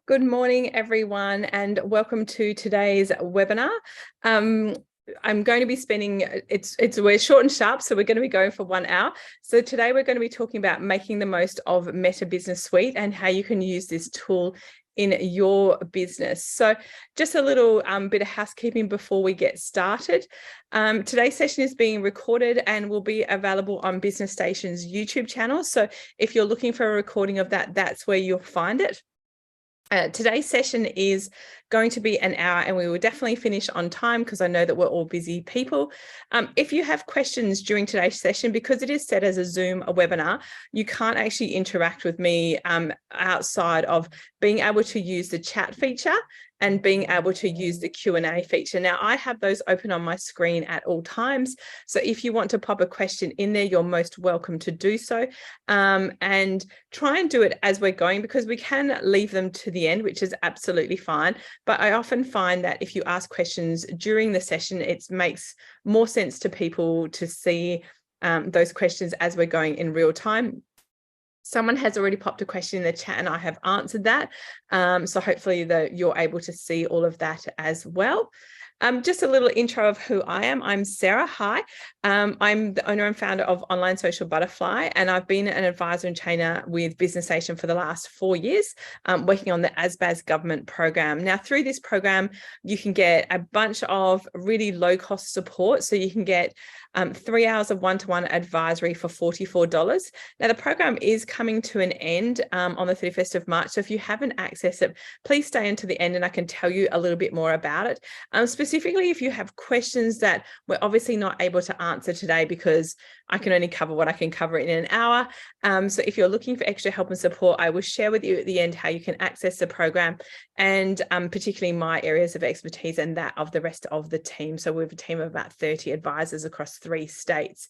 Good morning, everyone, and welcome to today's webinar. I'm going to be spending, we're short and sharp, so we're going to be going for 1 hour. So today we're going to be talking about making the most of Meta Business Suite and how you can use this tool in your business. So just a little bit of housekeeping before we get started. Today's session is being recorded and will be available on Business Station's YouTube channel. So if you're looking for a recording of that, that's where you'll find it. Today's session is going to be an hour and we will definitely finish on time because I know that we're all busy people. If you have questions during today's session, because it is set as a webinar, you can't actually interact with me outside of being able to use the chat feature and being able to use the Q&A feature. Now, I have those open on my screen at all times. So if you want to pop a question in there, you're most welcome to do so. And try and do it as we're going, because we can leave them to the end, which is absolutely fine. But I often find that if you ask questions during the session, it makes more sense to people to see those questions as we're going in real time. Someone has already popped a question in the chat and I have answered that. So hopefully you're able to see all of that as well. Just a little intro of who I am. I'm Sarah. Hi. I'm the owner and founder of Online Social Butterfly, and I've been an advisor and trainer with Business Station for the last 4 years, working on the ASBAS government program. Now, through this program, you can get a bunch of really low-cost support. So you can get 3 hours of one-to-one advisory for $44. Now, the program is coming to an end on the 31st of March. So if you haven't accessed it, please stay until the end and I can tell you a little bit more about it. Specifically, if you have questions that we're obviously not able to answer today because I can only cover what I can cover in an hour. So if you're looking for extra help and support, I will share with you at the end how you can access the program and particularly my areas of expertise and that of the rest of the team. So we have a team of about 30 advisors across 3 states.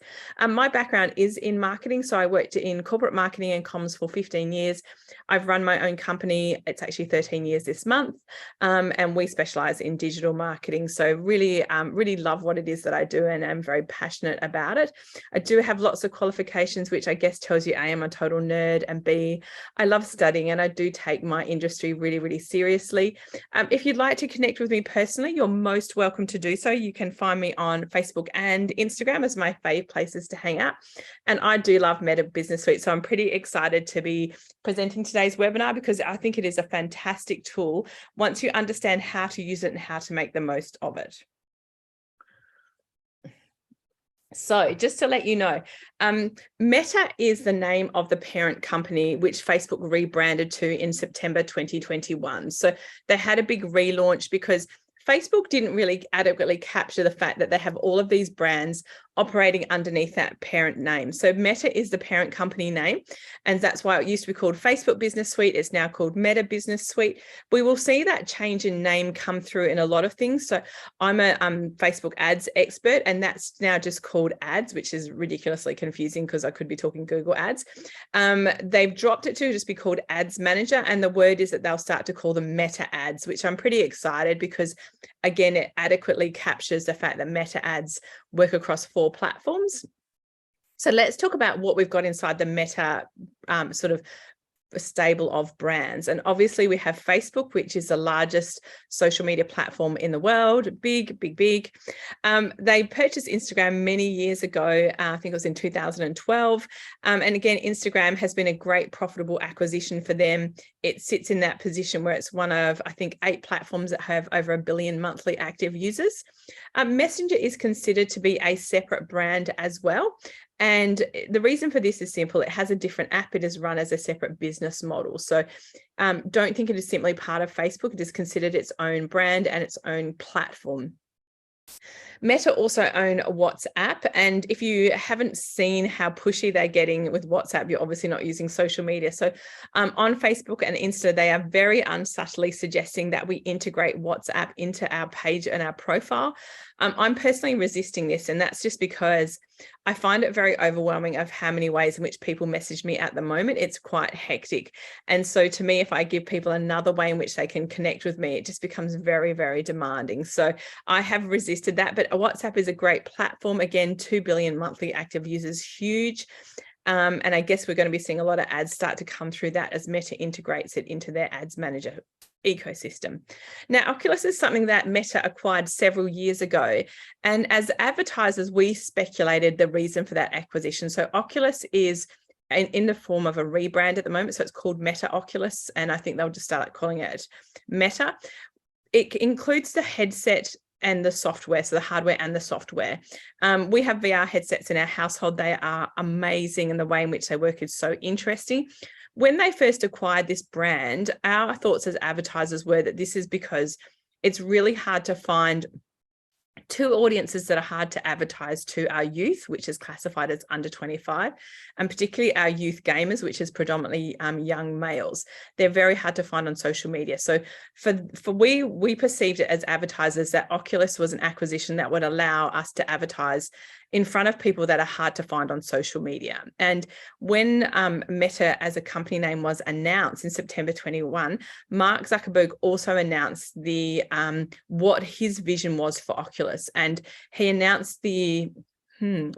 My background is in marketing. So I worked in corporate marketing and comms for 15 years. I've run my own company. It's actually 13 years this month. And we specialize in digital marketing. So really, really love what it is that I do and I'm very passionate about it. I do have lots of qualifications, which I guess tells you A, I'm a total nerd, and B, I love studying and I do take my industry really, really seriously. If you'd like to connect with me personally, you're most welcome to do so. You can find me on Facebook and Instagram as my fave places to hang out. And I do love Meta Business Suite. So I'm pretty excited to be presenting today's webinar because I think it is a fantastic tool once you understand how to use it and how to make the most of it. So just to let you know, Meta is the name of the parent company, which Facebook rebranded to in September 2021. So they had a big relaunch because Facebook didn't really adequately capture the fact that they have all of these brands operating underneath that parent name. So Meta is the parent company name, and that's why it used to be called Facebook Business Suite. It's now called Meta Business Suite. We will see that change in name come through in a lot of things. So I'm a Facebook ads expert, and that's now just called ads, which is ridiculously confusing because I could be talking Google ads. They've dropped it to just be called Ads Manager, and the word is that they'll start to call them Meta Ads, which I'm pretty excited because, again, it adequately captures the fact that Meta Ads work across 4 platforms. So let's talk about what we've got inside the Meta sort of a stable of brands. And obviously we have Facebook, which is the largest social media platform in the world. Big. They purchased Instagram many years ago. I think it was in 2012. And again, Instagram has been a great profitable acquisition for them. It sits in that position where it's one of, I think, 8 platforms that have over 1 billion monthly active users. Messenger is considered to be a separate brand as well. And the reason for this is simple. It has a different app. It is run as a separate business model. So don't think it is simply part of Facebook. It is considered its own brand and its own platform. Meta also own WhatsApp, and if you haven't seen how pushy they're getting with WhatsApp, you're obviously not using social media. So on Facebook and Insta, they are very unsubtly suggesting that we integrate WhatsApp into our page and our profile. I'm personally resisting this, and that's just because I find it very overwhelming of how many ways in which people message me at the moment. It's quite hectic. And so to me, if I give people another way in which they can connect with me, it just becomes very, very demanding. So I have resisted that, but WhatsApp is a great platform. Again, 2 billion monthly active users, huge. And I guess we're going to be seeing a lot of ads start to come through that as Meta integrates it into their ads manager ecosystem. Now, Oculus is something that Meta acquired several years ago. And as advertisers, we speculated the reason for that acquisition. So Oculus is in the form of a rebrand at the moment. So it's called Meta Oculus. And I think they'll just start calling it Meta. It includes the headset and the software, so the hardware and the software. We have VR headsets in our household. They are amazing, and the way in which they work is so interesting. When they first acquired this brand, our thoughts as advertisers were that this is because it's really hard to find two audiences that are hard to advertise to: our youth, which is classified as under 25, and particularly our youth gamers, which is predominantly young males. They're very hard to find on social media. So we perceived it as advertisers that Oculus was an acquisition that would allow us to advertise in front of people that are hard to find on social media. And when Meta as a company name was announced in September 21, Mark Zuckerberg also announced the what his vision was for Oculus. And he announced the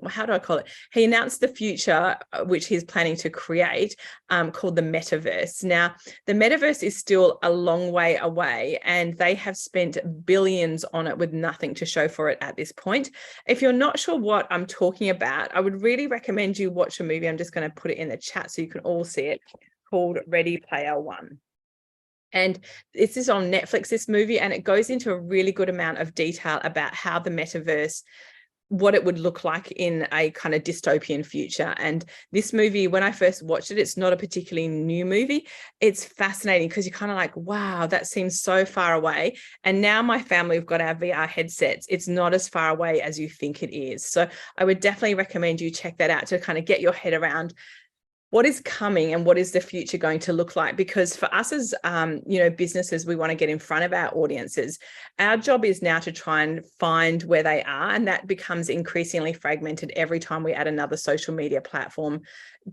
how do I call it? He announced the future, which he's planning to create, called the metaverse. Now, the metaverse is still a long way away, and they have spent billions on it with nothing to show for it at this point. If you're not sure what I'm talking about, I would really recommend you watch a movie. I'm just going to put it in the chat so you can all see it, called Ready Player One. And this is on Netflix, this movie, and it goes into a really good amount of detail about how the metaverse, what it would look like in a kind of dystopian future. And this movie, when I first watched it, it's not a particularly new movie. It's fascinating because you're kind of like, wow, that seems so far away. And now my family, we've got our VR headsets. It's not as far away as you think it is. So I would definitely recommend you check that out to kind of get your head around what is coming and what is the future going to look like? Because for us as, businesses, we want to get in front of our audiences. Our job is now to try and find where they are, and that becomes increasingly fragmented every time we add another social media platform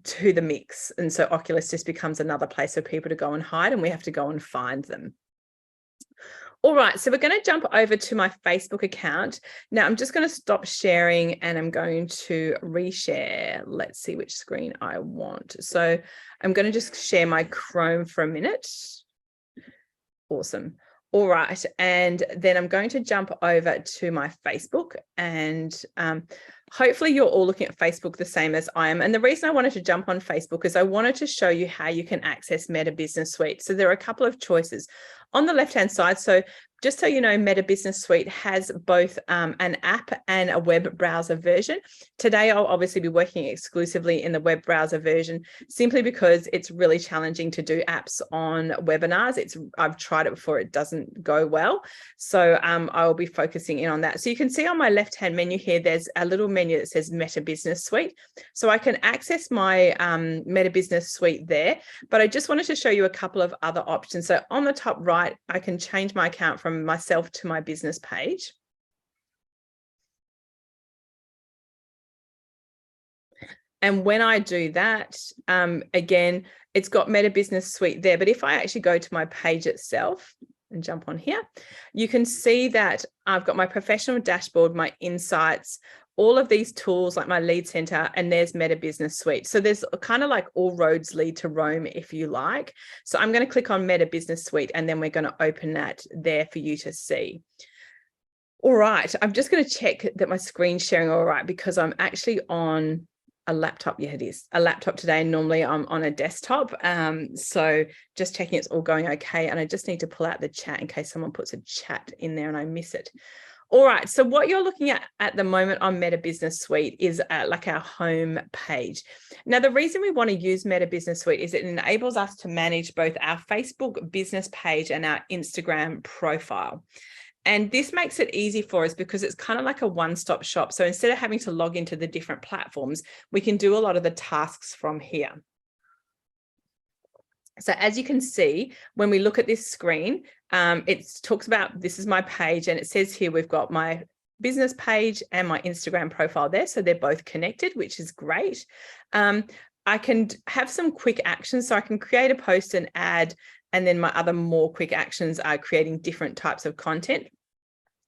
to the mix. And so Oculus just becomes another place for people to go and hide, and we have to go and find them. All right, so we're going to jump over to my Facebook account. Now, I'm just going to stop sharing and I'm going to reshare. Let's see which screen I want. So I'm going to just share my Chrome for a minute. Awesome. All right, and then I'm going to jump over to my Facebook, and hopefully you're all looking at Facebook the same as I am. And the reason I wanted to jump on Facebook is I wanted to show you how you can access Meta Business Suite. So there are a couple of choices on the left-hand side. So just so you know, Meta Business Suite has both an app and a web browser version. Today, I'll obviously be working exclusively in the web browser version, simply because it's really challenging to do apps on webinars. I've tried it before, it doesn't go well. So I'll be focusing in on that. So you can see on my left-hand menu here, there's a little menu that says Meta Business Suite. So I can access my Meta Business Suite there, but I just wanted to show you a couple of other options. So on the top right, I can change my account from myself to my business page. And when I do that, again, it's got Meta Business Suite there. But if I actually go to my page itself and jump on here, you can see that I've got my professional dashboard, my insights, all of these tools like my lead center, and there's Meta Business Suite. So there's kind of like all roads lead to Rome, if you like. So I'm going to click on Meta Business Suite, and then we're going to open that there for you to see. All right, I'm just going to check that my screen's sharing all right, because I'm actually on a laptop. Yeah, it is a laptop today. Normally I'm on a desktop. So just checking it's all going okay. And I just need to pull out the chat in case someone puts a chat in there and I miss it. All right, so what you're looking at the moment on Meta Business Suite is like our home page. Now, the reason we want to use Meta Business Suite is it enables us to manage both our Facebook business page and our Instagram profile. And this makes it easy for us because it's kind of like a one-stop shop. So instead of having to log into the different platforms, we can do a lot of the tasks from here. So as you can see, when we look at this screen, it talks about, this is my page, and it says here we've got my business page and my Instagram profile there. So they're both connected, which is great. I can have some quick actions. So I can create a post and add, and then my other more quick actions are creating different types of content.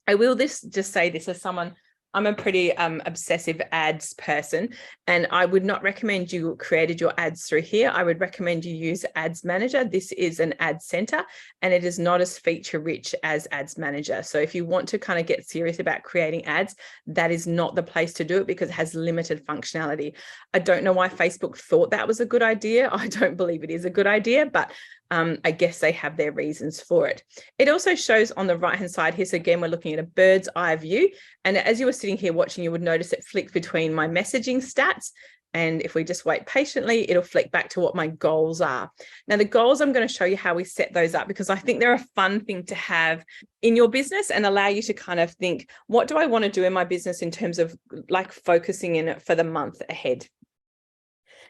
I will just say this as someone I'm a pretty obsessive ads person, and I would not recommend you created your ads through here. I would recommend you use Ads Manager. This is an ad center, and it is not as feature rich as Ads Manager. So if you want to kind of get serious about creating ads, that is not the place to do it because it has limited functionality. I don't know why Facebook thought that was a good idea. I don't believe it is a good idea, but I guess they have their reasons for it. It also shows on the right-hand side here. So again, we're looking at a bird's eye view. And as you were sitting here watching, you would notice it flicked between my messaging stats. And if we just wait patiently, it'll flick back to what my goals are. Now, the goals, I'm going to show you how we set those up because I think they're a fun thing to have in your business and allow you to kind of think, what do I want to do in my business in terms of like focusing in it for the month ahead?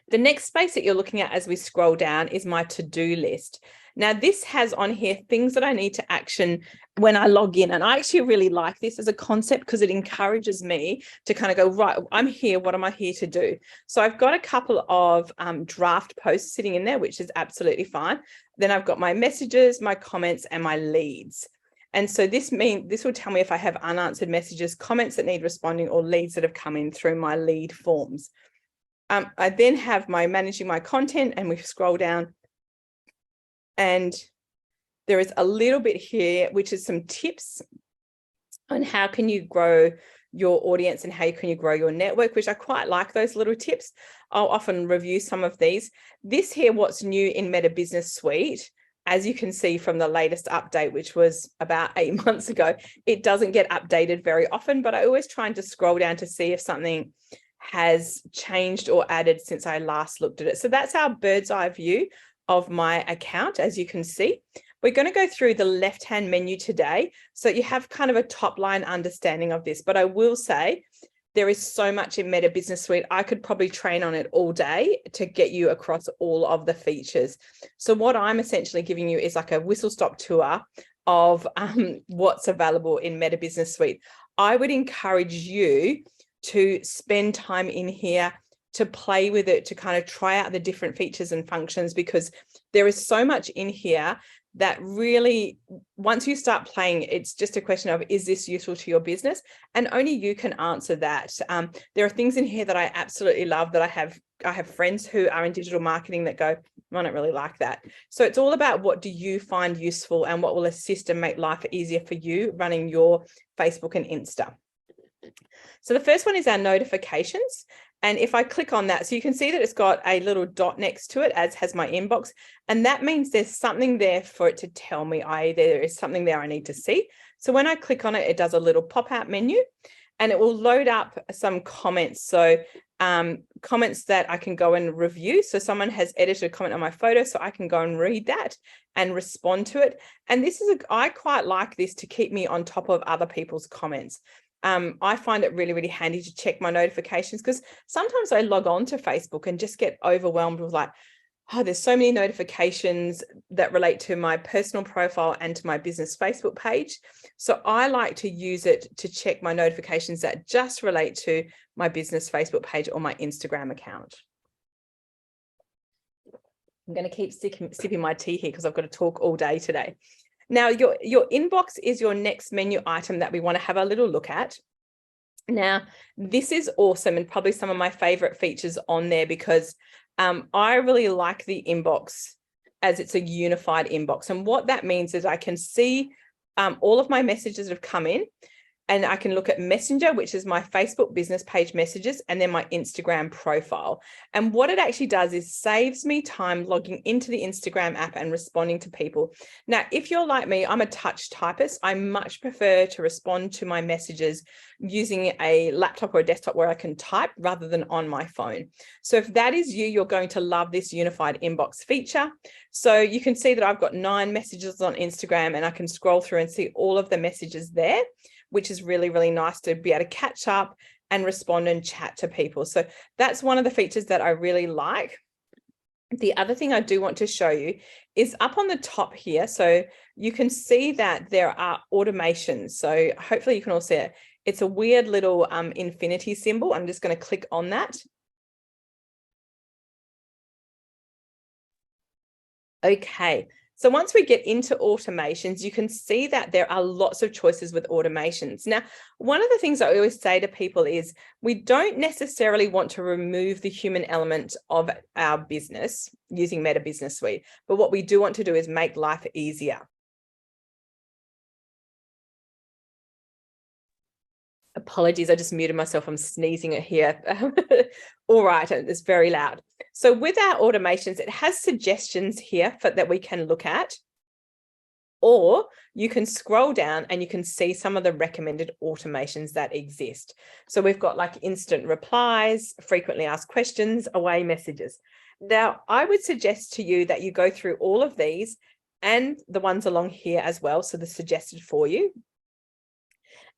The next space that you're looking at as we scroll down is my to-do list. Now, this has on here things that I need to action when I log in. And I actually really like this as a concept because it encourages me to kind of go, right, I'm here. What am I here to do? So I've got a couple of draft posts sitting in there, which is absolutely fine. Then I've got my messages, my comments, and my leads. And so this will tell me if I have unanswered messages, comments that need responding, or leads that have come in through my lead forms. I then have my managing my content, and we scroll down and there is a little bit here, which is some tips on how can you grow your audience and how can you grow your network, which I quite like those little tips. I'll often review some of these. This here, what's new in Meta Business Suite, as you can see from the latest update, which was about 8 months ago, it doesn't get updated very often, but I always try and just scroll down to see if something has changed or added since I last looked at it. So that's our bird's eye view of my account, as you can see. We're going to go through the left-hand menu today, so you have kind of a top-line understanding of this. But I will say there is so much in Meta Business Suite. I could probably train on it all day to get you across all of the features. So what I'm essentially giving you is like a whistle-stop tour of what's available in Meta Business Suite. I would encourage you to spend time in here, to play with it, to kind of try out the different features and functions, because there is so much in here that really, once you start playing, it's just a question of, is this useful to your business? And only you can answer that. There are things in here that I absolutely love that I have friends who are in digital marketing that go, I don't really like that. So it's all about what do you find useful and what will assist and make life easier for you running your Facebook and Insta. So the first one is our notifications. And if I click on that, so you can see that it's got a little dot next to it, as has my inbox. And that means there's something there for it to tell me, there is something there I need to see. So when I click on it, it does a little pop-out menu and it will load up some comments. So comments that I can go and review. So someone has edited a comment on my photo, so I can go and read that and respond to it. And this is, I quite like this to keep me on top of other people's comments. I find it really, really handy to check my notifications because sometimes I log on to Facebook and just get overwhelmed with like, oh, there's so many notifications that relate to my personal profile and to my business Facebook page. So I like to use it to check my notifications that just relate to my business Facebook page or my Instagram account. I'm going to keep sipping my tea here because I've got to talk all day today. Now, your inbox is your next menu item that we want to have a little look at. Now, this is awesome and probably some of my favorite features on there because I really like the inbox as it's a unified inbox. And what that means is I can see all of my messages that have come in, and I can look at Messenger, which is my Facebook business page messages, and then my Instagram profile. And what it actually does is saves me time logging into the Instagram app and responding to people. Now, if you're like me, I'm a touch typist. I much prefer to respond to my messages using a laptop or a desktop where I can type rather than on my phone. So if that is you, you're going to love this unified inbox feature. So you can see that I've got 9 messages on Instagram and I can scroll through and see all of the messages there, which is really, really nice to be able to catch up and respond and chat to people. So that's one of the features that I really like. The other thing I do want to show you is up on the top here. So you can see that there are automations. So hopefully you can all see it. It's a weird little infinity symbol. I'm just going to click on that. Okay, So once we get into automations, you can see that there are lots of choices with automations. Now, one of the things I always say to people is we don't necessarily want to remove the human element of our business using Meta Business Suite, but what we do want to do is make life easier. Apologies, I just muted myself. I'm sneezing here. All right, it's very loud. So with our automations, it has suggestions here that we can look at, or you can scroll down and you can see some of the recommended automations that exist. So we've got like instant replies, frequently asked questions, away messages. Now, I would suggest to you that you go through all of these and the ones along here as well, so they're suggested for you,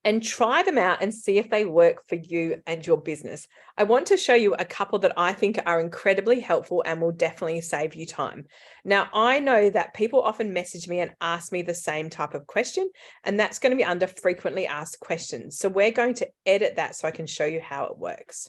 and try them out and see if they work for you and your business. I want to show you a couple that I think are incredibly helpful and will definitely save you time. Now, I know that people often message me and ask me the same type of question, and that's going to be under frequently asked questions. So we're going to edit that so I can show you how it works.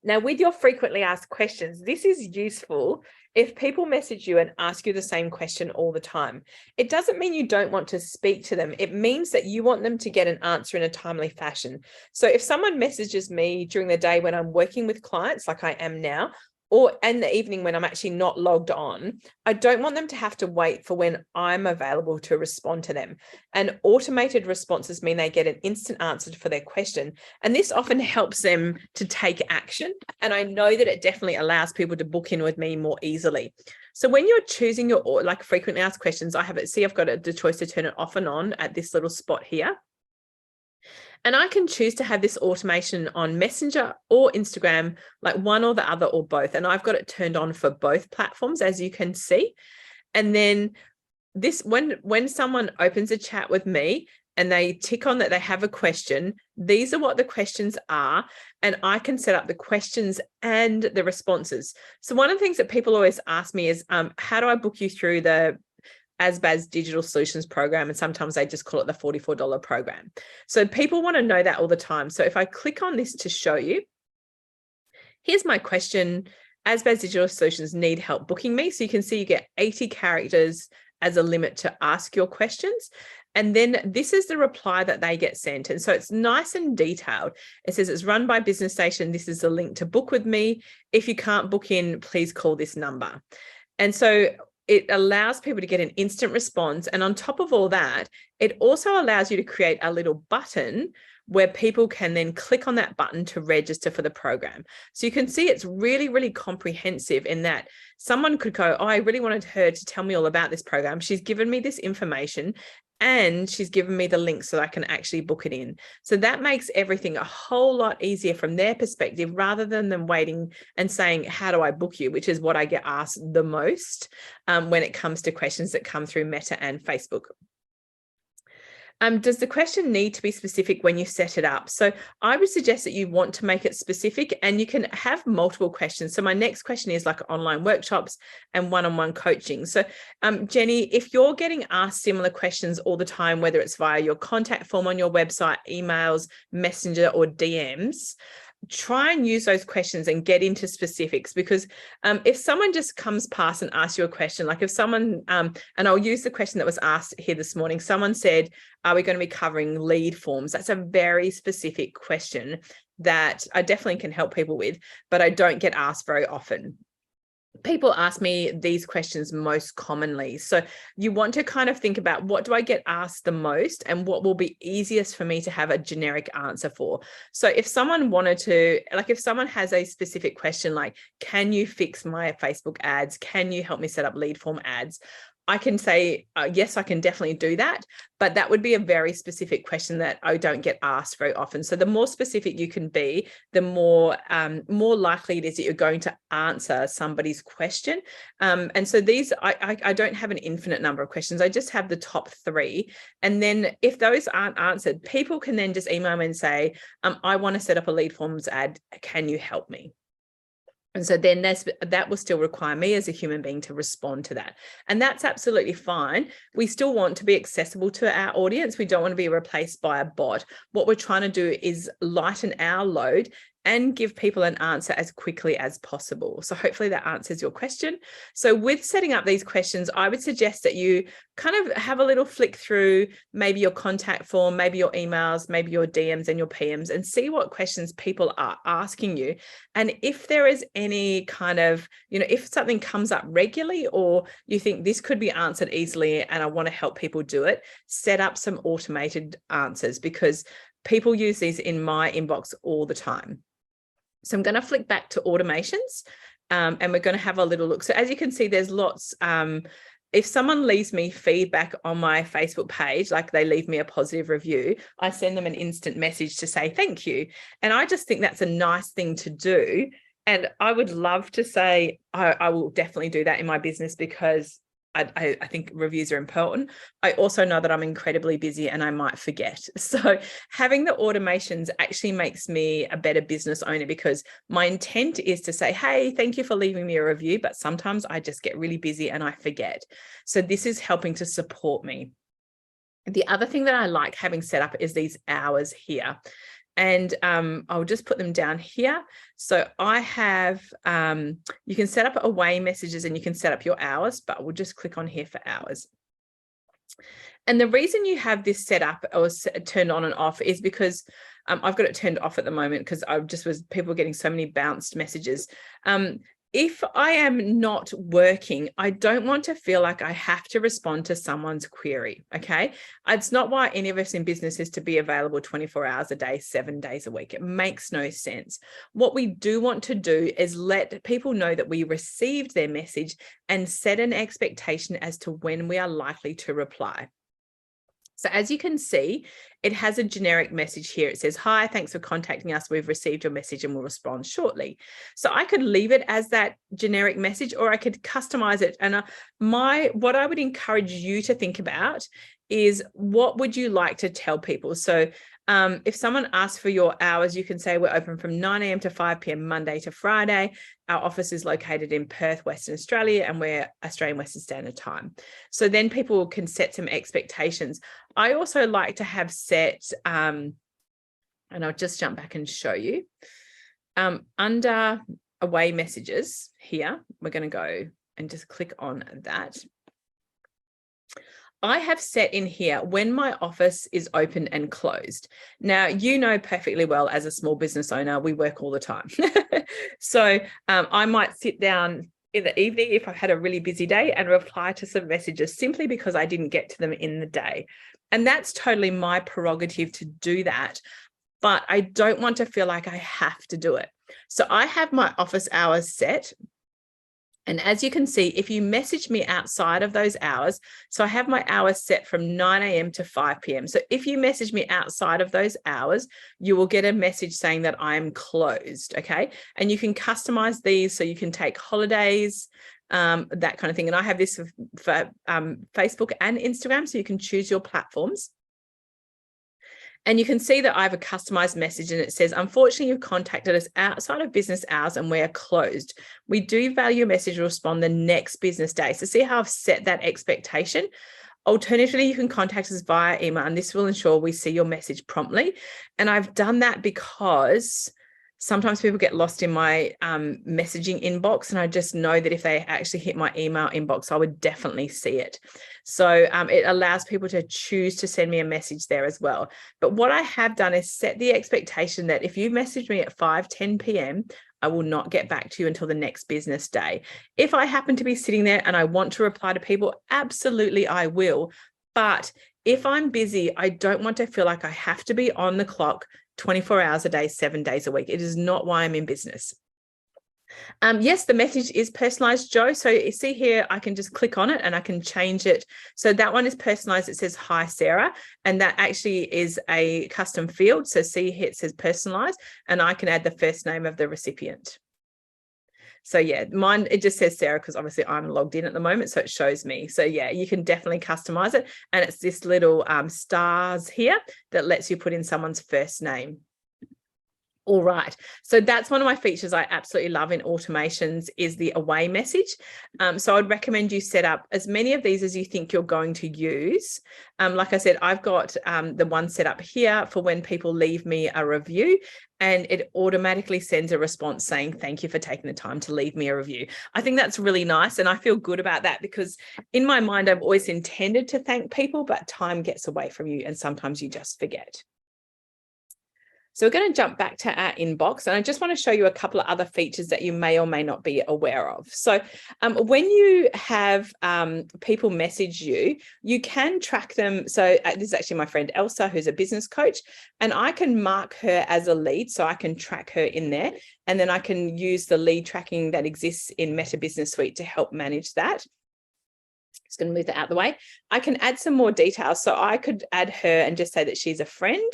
Now, with your frequently asked questions, this is useful if people message you and ask you the same question all the time. It doesn't mean you don't want to speak to them. It means that you want them to get an answer in a timely fashion. So if someone messages me during the day when I'm working with clients, like I am now, or in the evening when I'm actually not logged on, I don't want them to have to wait for when I'm available to respond to them. And automated responses mean they get an instant answer for their question. And this often helps them to take action. And I know that it definitely allows people to book in with me more easily. So when you're choosing your like frequently asked questions, I've got the choice to turn it off and on at this little spot here. And I can choose to have this automation on Messenger or Instagram, like one or the other or both. And I've got it turned on for both platforms, as you can see. And then this, when someone opens a chat with me and they tick on that they have a question, these are what the questions are. And I can set up the questions and the responses. So one of the things that people always ask me is, how do I book you through the ASBAS Digital Solutions program? And sometimes they just call it the $44 program. So people want to know that all the time. So if I click on this to show you, here's my question. ASBAS Digital Solutions need help booking me. So you can see you get 80 characters as a limit to ask your questions. And then this is the reply that they get sent. And so it's nice and detailed. It says it's run by Business Station. This is the link to book with me. If you can't book in, please call this number. And so it allows people to get an instant response. And on top of all that, it also allows you to create a little button where people can then click on that button to register for the program. So you can see it's really, really comprehensive in that someone could go, oh, I really wanted her to tell me all about this program. She's given me this information and she's given me the link so that I can actually book it in. So that makes everything a whole lot easier from their perspective, rather than them waiting and saying, how do I book you? Which is what I get asked the most when it comes to questions that come through Meta and Facebook. Does the question need to be specific when you set it up? So I would suggest that you want to make it specific, and you can have multiple questions. So my next question is like online workshops and one-on-one coaching. So Jenny, if you're getting asked similar questions all the time, whether it's via your contact form on your website, emails, Messenger, or DMs, try and use those questions and get into specifics, because if someone just comes past and asks you a question, like if someone, and I'll use the question that was asked here this morning, someone said, are we going to be covering lead forms? That's a very specific question that I definitely can help people with, but I don't get asked very often. People ask me these questions most commonly. So you want to kind of think about, what do I get asked the most and what will be easiest for me to have a generic answer for? So if someone wanted to, like if someone has a specific question, like, can you fix my Facebook ads? Can you help me set up lead form ads? I can say, yes, I can definitely do that. But that would be a very specific question that I don't get asked very often. So the more specific you can be, the more likely it is that you're going to answer somebody's question. And so these, I don't have an infinite number of questions. I just have the top 3. And then if those aren't answered, people can then just email me and say, I want to set up a lead forms ad. Can you help me? And so then that will still require me as a human being to respond to that. And that's absolutely fine. We still want to be accessible to our audience. We don't want to be replaced by a bot. What we're trying to do is lighten our load and give people an answer as quickly as possible. So hopefully that answers your question. So with setting up these questions, I would suggest that you kind of have a little flick through maybe your contact form, maybe your emails, maybe your DMs and your PMs, and see what questions people are asking you. And if there is any kind of, if something comes up regularly or you think this could be answered easily and I want to help people do it, set up some automated answers, because people use these in my inbox all the time. So I'm going to flick back to automations, and we're going to have a little look. So as you can see, there's lots. If someone leaves me feedback on my Facebook page, like they leave me a positive review, I send them an instant message to say thank you. And I just think that's a nice thing to do. And I would love to say I will definitely do that in my business, because I think reviews are important. I also know that I'm incredibly busy and I might forget. So having the automations actually makes me a better business owner, because my intent is to say, hey, thank you for leaving me a review, but sometimes I just get really busy and I forget. So this is helping to support me. The other thing that I like having set up is these hours here. And I'll just put them down here. So I have, you can set up away messages and you can set up your hours, but we'll just click on here for hours. And the reason you have this set up or turned on and off is because I've got it turned off at the moment, because people were getting so many bounced messages. If I am not working, I don't want to feel like I have to respond to someone's query, okay? It's not why any of us in business is to be available 24 hours a day, 7 days a week. It makes no sense. What we do want to do is let people know that we received their message and set an expectation as to when we are likely to reply. So as you can see, it has a generic message here. It says, hi, thanks for contacting us. We've received your message and we'll respond shortly. So I could leave it as that generic message, or I could customize it. And what I would encourage you to think about is, what would you like to tell people? So if someone asks for your hours, you can say we're open from 9 a.m. to 5 p.m. Monday to Friday. Our office is located in Perth, Western Australia, and we're Australian Western Standard Time. So then people can set some expectations. I also like to have set, and I'll just jump back and show you, under away messages here, we're going to go and just click on that. I have set in here when my office is open and closed. Now, you know perfectly well, as a small business owner, we work all the time. So I might sit down in the evening if I've had a really busy day and reply to some messages simply because I didn't get to them in the day. And that's totally my prerogative to do that. But I don't want to feel like I have to do it. So I have my office hours set. And as you can see, if you message me outside of those hours, so I have my hours set from 9 a.m. to 5 p.m. So if you message me outside of those hours, you will get a message saying that I'm closed, okay? And you can customize these so you can take holidays, that kind of thing. And I have this for Facebook and Instagram, so you can choose your platforms. And you can see that I have a customized message and it says, unfortunately, you've contacted us outside of business hours and we are closed. We do value your message and respond the next business day. So see how I've set that expectation? Alternatively, you can contact us via email, and this will ensure we see your message promptly. And I've done that because sometimes people get lost in my messaging inbox, and I just know that if they actually hit my email inbox, I would definitely see it. So it allows people to choose to send me a message there as well. But what I have done is set the expectation that if you message me at 5:10 p.m, I will not get back to you until the next business day. If I happen to be sitting there and I want to reply to people, absolutely I will. But if I'm busy, I don't want to feel like I have to be on the clock 24 hours a day, 7 days a week. It is not why I'm in business. Yes, the message is personalized, Joe. So you see here, I can just click on it and I can change it. So that one is personalized. It says, hi, Sarah. And that actually is a custom field. So see here, it says personalized, and I can add the first name of the recipient. So yeah, mine, it just says Sarah because obviously I'm logged in at the moment, so it shows me. So yeah, you can definitely customize it. And it's this little stars here that lets you put in someone's first name. All right. So that's one of my features I absolutely love in automations is the away message. So I'd recommend you set up as many of these as you think you're going to use. Like I said, I've got the one set up here for when people leave me a review, and it automatically sends a response saying, thank you for taking the time to leave me a review. I think that's really nice. And I feel good about that because in my mind, I've always intended to thank people, but time gets away from you and sometimes you just forget. So we're going to jump back to our inbox, and I just want to show you a couple of other features that you may or may not be aware of. So when you have people message you, you can track them. So this is actually my friend Elsa, who's a business coach, and I can mark her as a lead, so I can track her in there, and then I can use the lead tracking that exists in Meta Business Suite to help manage that. Just going to move that out of the way. I can add some more details. So I could add her and just say that she's a friend.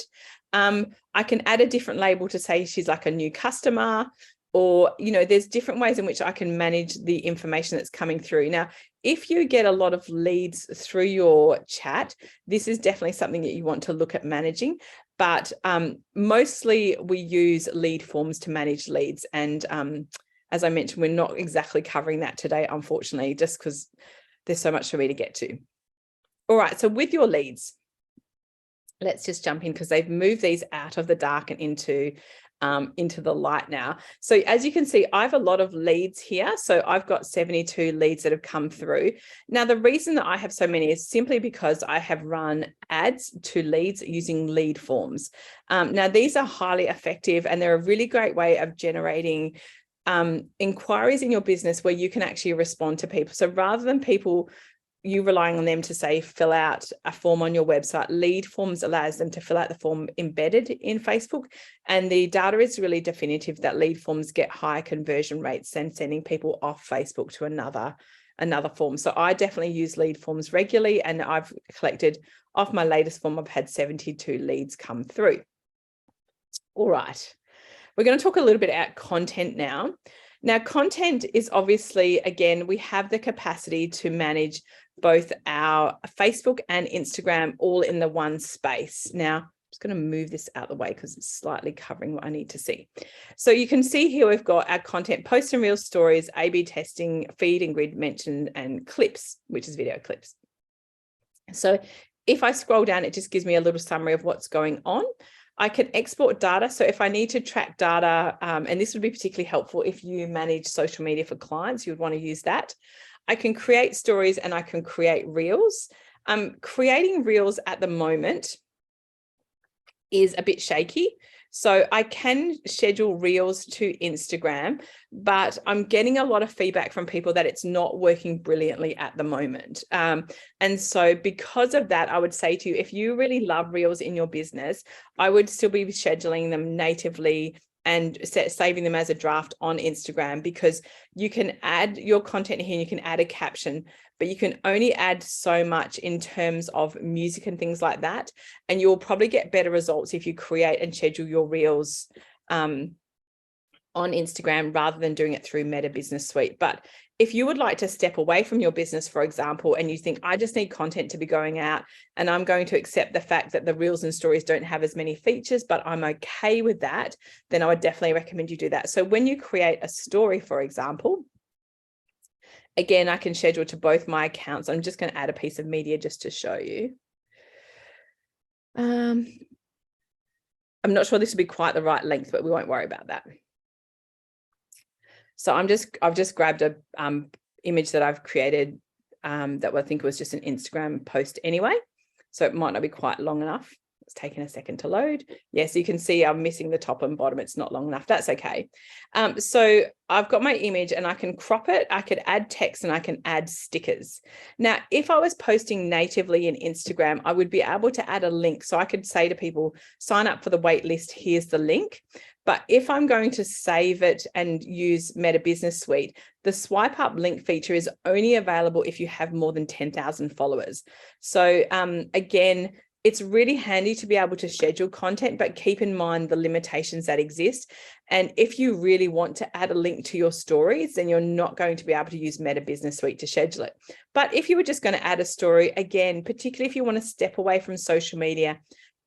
I can add a different label to say she's like a new customer, or, you know, there's different ways in which I can manage the information that's coming through. Now, if you get a lot of leads through your chat, this is definitely something that you want to look at managing. But mostly we use lead forms to manage leads. And as I mentioned, we're not exactly covering that today, unfortunately, just because there's so much for me to get to. All right, so with your leads, let's just jump in because they've moved these out of the dark and into the light now. So as you can see, I have a lot of leads here. So I've got 72 leads that have come through. Now, the reason that I have so many is simply because I have run ads to leads using lead forms. Now, these are highly effective and they're a really great way of generating inquiries in your business where you can actually respond to people. So rather than you relying on them to say, fill out a form on your website, lead forms allows them to fill out the form embedded in Facebook. And the data is really definitive that lead forms get higher conversion rates than sending people off Facebook to another form. So I definitely use lead forms regularly, and I've collected off my latest form, I've had 72 leads come through. All right. We're going to talk a little bit about content now. Now, content is obviously, again, we have the capacity to manage both our Facebook and Instagram all in the one space. Now, I'm just going to move this out of the way because it's slightly covering what I need to see. So you can see here we've got our content, post and reel stories, A/B testing, feed and grid mentioned, and clips, which is video clips. So if I scroll down, it just gives me a little summary of what's going on. I can export data. So if I need to track data, and this would be particularly helpful if you manage social media for clients, you would want to use that. I can create stories and I can create reels. Creating reels at the moment is a bit shaky. So I can schedule reels to Instagram, but I'm getting a lot of feedback from people that it's not working brilliantly at the moment. And so because of that, I would say to you, if you really love reels in your business, I would still be scheduling them natively and saving them as a draft on Instagram, because you can add your content here and you can add a caption, but you can only add so much in terms of music and things like that. And you'll probably get better results if you create and schedule your reels on Instagram rather than doing it through Meta Business Suite. But if you would like to step away from your business, for example, and you think, I just need content to be going out and I'm going to accept the fact that the reels and stories don't have as many features, but I'm okay with that, then I would definitely recommend you do that. So when you create a story, for example, again, I can schedule to both my accounts. I'm just going to add a piece of media just to show you. I'm not sure this will be quite the right length, but we won't worry about that. So I've just grabbed a image that I've created that I think was just an Instagram post anyway. So it might not be quite long enough. It's taking a second to load. Yes, you can see I'm missing the top and bottom. It's not long enough. That's okay. So I've got my image and I can crop it. I could add text and I can add stickers. Now, if I was posting natively in Instagram, I would be able to add a link. So I could say to people, sign up for the wait list. Here's the link. But if I'm going to save it and use Meta Business Suite, the swipe up link feature is only available if you have more than 10,000 followers. So again, it's really handy to be able to schedule content, but keep in mind the limitations that exist. And if you really want to add a link to your stories, then you're not going to be able to use Meta Business Suite to schedule it. But if you were just going to add a story, again, particularly if you want to step away from social media,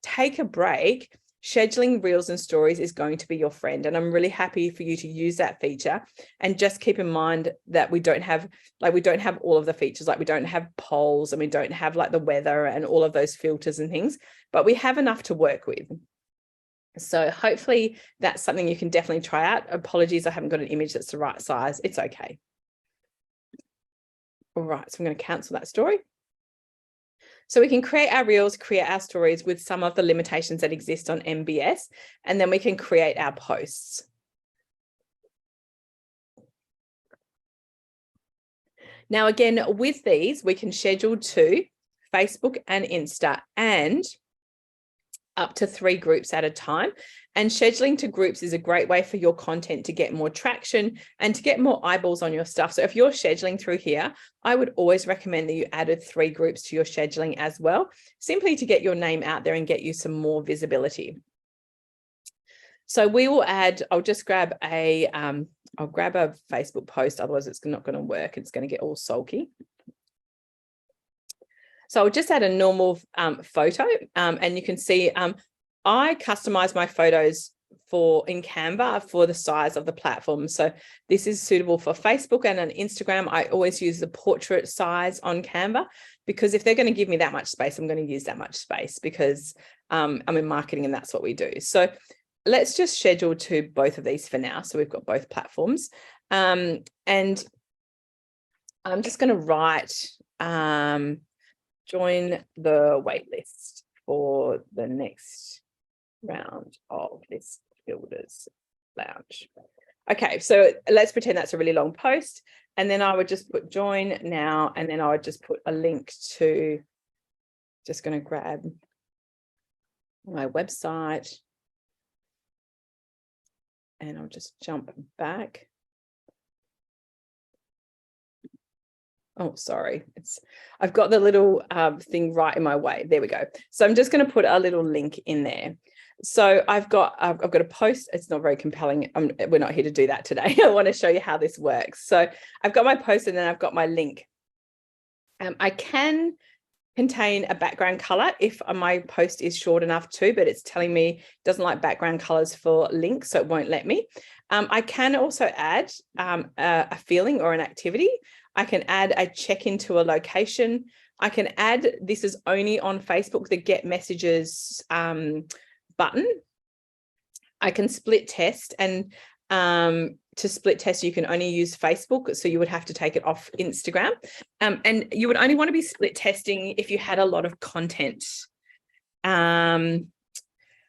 take a break, scheduling reels and stories is going to be your friend. And I'm really happy for you to use that feature. And just keep in mind that we don't have all of the features, like we don't have polls and we don't have like the weather and all of those filters and things, but we have enough to work with. So hopefully that's something you can definitely try out. Apologies, I haven't got an image that's the right size. It's okay. All right, so I'm going to cancel that story. So we can create our reels, create our stories with some of the limitations that exist on MBS, and then we can create our posts. Now, again, with these, we can schedule to Facebook and Insta and up to 3 groups at a time. And scheduling to groups is a great way for your content to get more traction and to get more eyeballs on your stuff. So if you're scheduling through here, I would always recommend that you added 3 groups to your scheduling as well, simply to get your name out there and get you some more visibility. So we will add, I'll just grab I'll grab a Facebook post, otherwise it's not going to work. It's going to get all sulky. So I'll just add a normal photo, and you can see I customize my photos in Canva for the size of the platform. So this is suitable for Facebook and on Instagram. I always use the portrait size on Canva, because if they're going to give me that much space, I'm going to use that much space, because I'm in marketing and that's what we do. So let's just schedule to both of these for now. So we've got both platforms. And I'm just going to write join the waitlist for the next round of this Builders Lounge. Okay, so let's pretend that's a really long post, and then I would just put join now, and then I would just put a link to, just going to grab my website, and I'll just jump back. Oh, sorry. I've got the little thing right in my way. There we go. So I'm just going to put a little link in there. So I've got a post. It's not very compelling. We're not here to do that today. I want to show you how this works. So I've got my post, and then I've got my link. I can contain a background color if my post is short enough to, but it's telling me it doesn't like background colors for links, so it won't let me. I can also add a feeling or an activity. I can add a check-in to a location. I can add, this is only on Facebook, the get messages button. I can split test, and to split test, you can only use Facebook. So you would have to take it off Instagram. And you would only want to be split testing if you had a lot of content.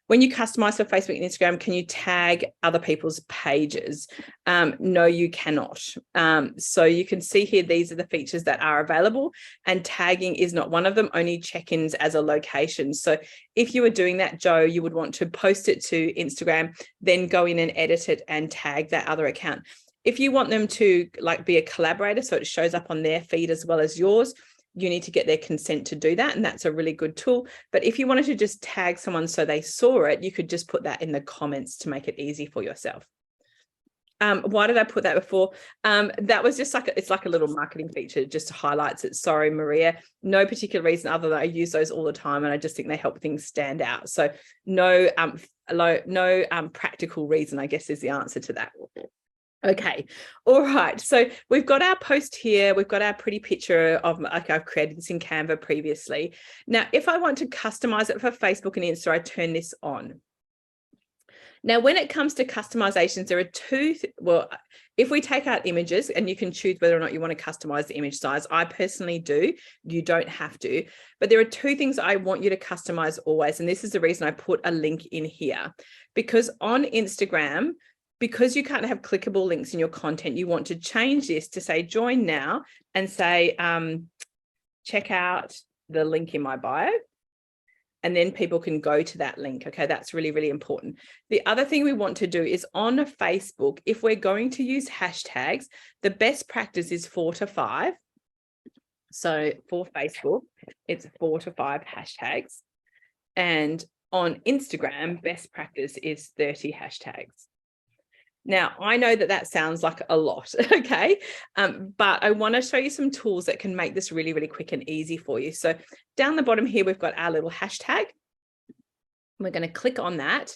When you customize for Facebook and Instagram, can you tag other people's pages? No, you cannot. So you can see here, these are the features that are available, and tagging is not one of them, only check-ins as a location. So if you were doing that, Joe, you would want to post it to Instagram, then go in and edit it and tag that other account. If you want them to like be a collaborator, so it shows up on their feed as well as yours, you need to get their consent to do that, and that's a really good tool. But if you wanted to just tag someone so they saw it, you could just put that in the comments to make it easy for yourself. Why did I put that before? That was just it's like a little marketing feature, just highlights it. Sorry, Maria. No particular reason other than I use those all the time, and I just think they help things stand out. So no practical reason, I guess, is the answer to that. Okay, all right. So we've got our post here. We've got our pretty picture of, like, I've created this in Canva previously. Now, if I want to customize it for Facebook and Insta, I turn this on. Now, when it comes to customizations, there are two, well, if we take out images, and you can choose whether or not you want to customize the image size. I personally do. You don't have to. But there are 2 things I want you to customize always. And this is the reason I put a link in here. Because on Instagram, because you can't have clickable links in your content, you want to change this to say join now, and say check out the link in my bio, and then people can go to that link. Okay, that's really, really important. The other thing we want to do is on Facebook, if we're going to use hashtags, the best practice is 4 to 5. So for Facebook, it's 4 to 5 hashtags. And on Instagram, best practice is 30 hashtags. Now, I know that that sounds like a lot, okay? But I want to show you some tools that can make this really, really quick and easy for you. So down the bottom here, we've got our little hashtag. We're going to click on that,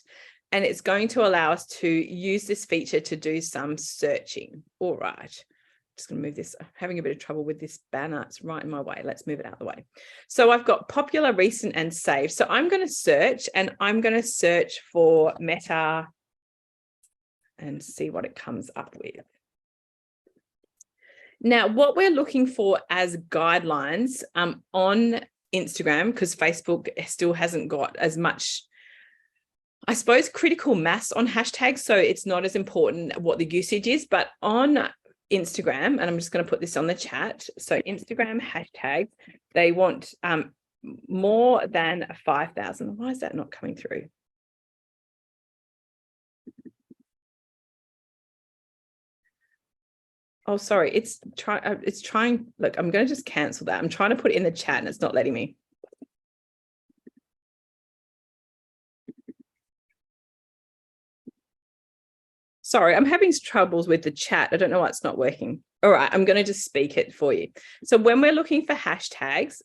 and it's going to allow us to use this feature to do some searching. All right. Just going to move this. I'm having a bit of trouble with this banner. It's right in my way. Let's move it out of the way. So I've got popular, recent, and saved. So I'm going to search, and I'm going to search for Meta and see what it comes up with. Now, what we're looking for as guidelines on Instagram, because Facebook still hasn't got as much, I suppose, critical mass on hashtags, so it's not as important what the usage is, but on Instagram, and I'm just going to put this on the chat. So Instagram hashtags, they want more than 5,000. Why is that not coming through? Oh, sorry. It's trying. Look, I'm going to just cancel that. I'm trying to put it in the chat and it's not letting me. Sorry, I'm having troubles with the chat. I don't know why it's not working. All right, I'm going to just speak it for you. So when we're looking for hashtags,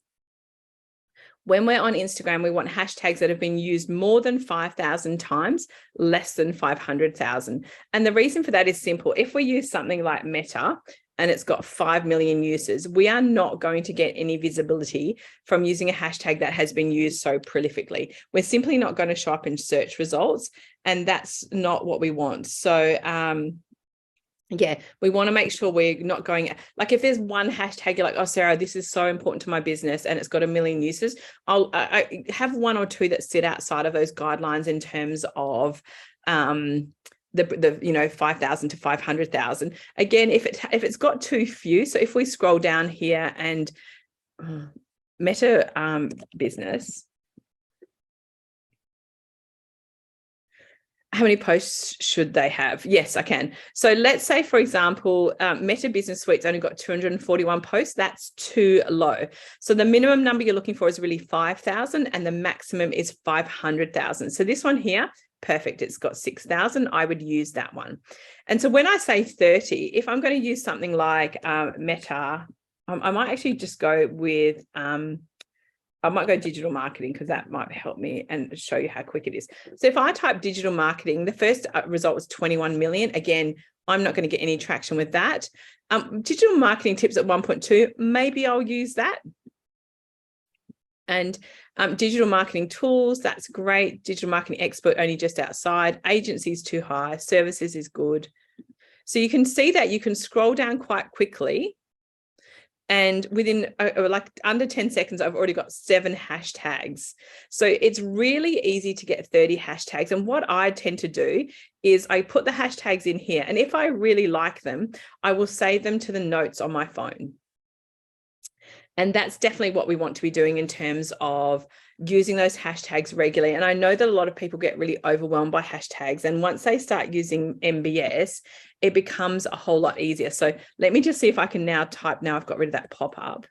when we're on Instagram, we want hashtags that have been used more than 5,000 times, less than 500,000. And the reason for that is simple. If we use something like Meta and it's got 5 million users, we are not going to get any visibility from using a hashtag that has been used so prolifically. We're simply not going to show up in search results, and that's not what we want. So, yeah, we want to make sure we're not going, like if there's one hashtag, you're like, oh, Sarah, this is so important to my business and it's got 1 million users, I have one or two that sit outside of those guidelines in terms of the 5,000 to 500,000. Again, if it's got too few, so if we scroll down here and Meta business, how many posts should they have? Yes, I can. So let's say, for example, Meta Business Suite's only got 241 posts. That's too low. So the minimum number you're looking for is really 5,000 and the maximum is 500,000. So this one here, perfect. It's got 6,000. I would use that one. And so when I say 30, if I'm going to use something like Meta, I might actually just go with... I might go digital marketing because that might help me and show you how quick it is. So if I type digital marketing, the first result was 21 million. Again, I'm not going to get any traction with that. Digital marketing tips at 1.2, maybe I'll use that. And digital marketing tools, that's great. Digital marketing expert only just outside. Agencies too high. Services is good. So you can see that you can scroll down quite quickly. And within like under 10 seconds, I've already got 7 hashtags. So it's really easy to get 30 hashtags. And what I tend to do is I put the hashtags in here. And if I really like them, I will save them to the notes on my phone. And that's definitely what we want to be doing in terms of using those hashtags regularly. And I know that a lot of people get really overwhelmed by hashtags. And once they start using MBS, it becomes a whole lot easier. So let me just see if I can now type. Now I've got rid of that pop-up.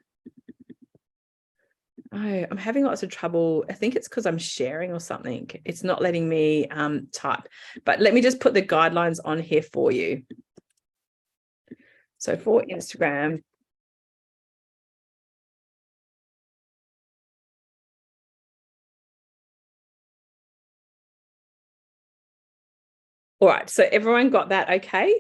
Oh, I'm having lots of trouble. I think it's because I'm sharing or something. It's not letting me type. But let me just put the guidelines on here for you. So for Instagram, all right, so everyone got that okay?